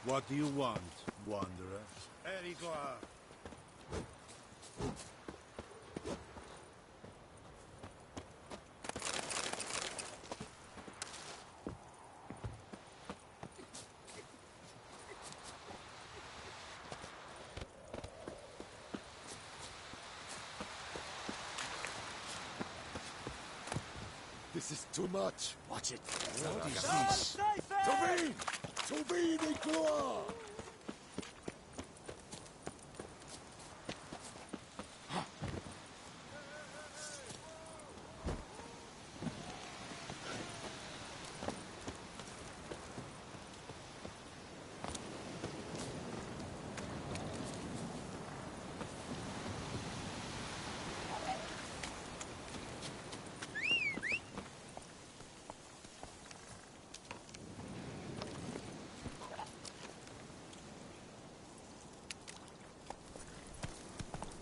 What do you want, wanderer? Erigor. This is too much. Watch it. What is this? Tobin! Tobin et gloire!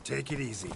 Take it easy.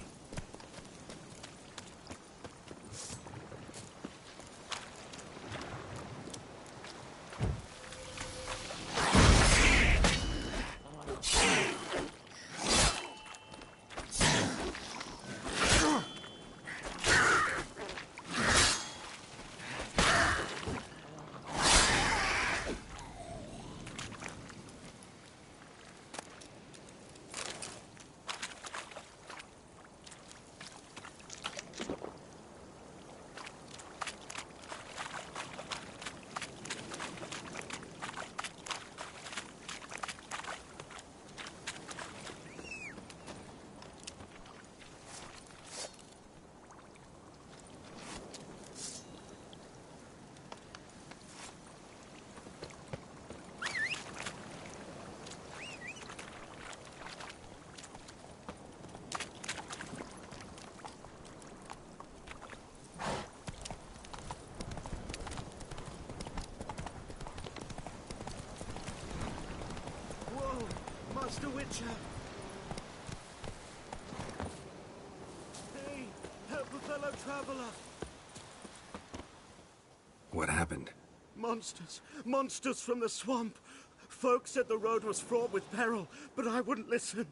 Master Witcher! Hey, help a fellow traveler! What happened? Monsters! Monsters from the swamp! Folk said the road was fraught with peril, but I wouldn't listen.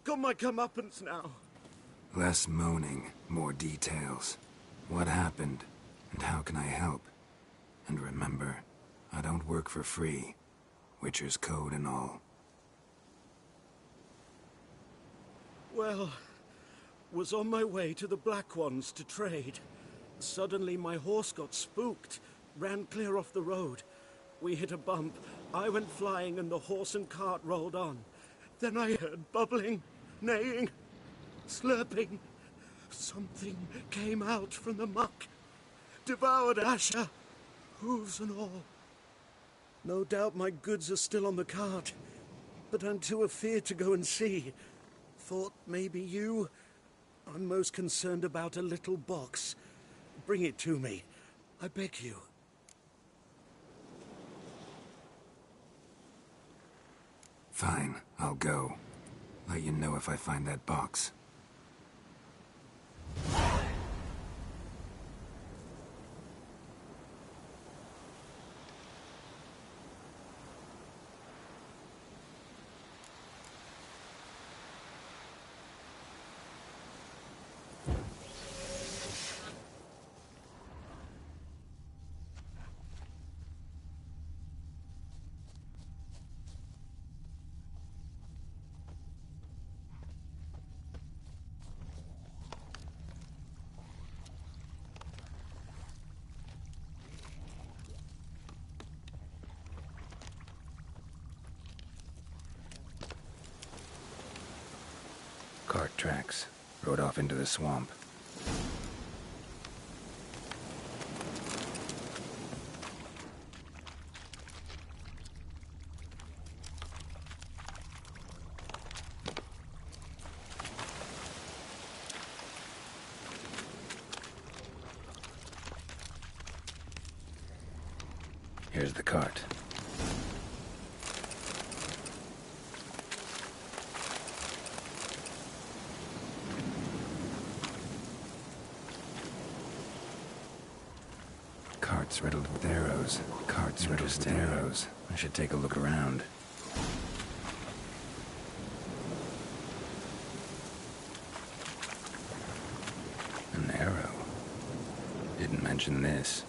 Got my comeuppance now. Less moaning, more details. What happened, and how can I help? And remember, I don't work for free. Witcher's code and all. Well, was on my way to the Black Ones to trade. Suddenly my horse got spooked, ran clear off the road. We hit a bump, I went flying and the horse and cart rolled on. Then I heard bubbling, neighing, slurping. Something came out from the muck, devoured Asher, hooves and all. No doubt my goods are still on the cart, but I'm too afeard to go and see. Thought maybe you... I'm most concerned about a little box. Bring it to me. I beg you. Fine, I'll go. Let you know if I find that box. Cart tracks. Rode off into the swamp. Here's the cart. Carts riddled with arrows. Carts riddled with arrows. I should take a look around. An arrow. Didn't mention this.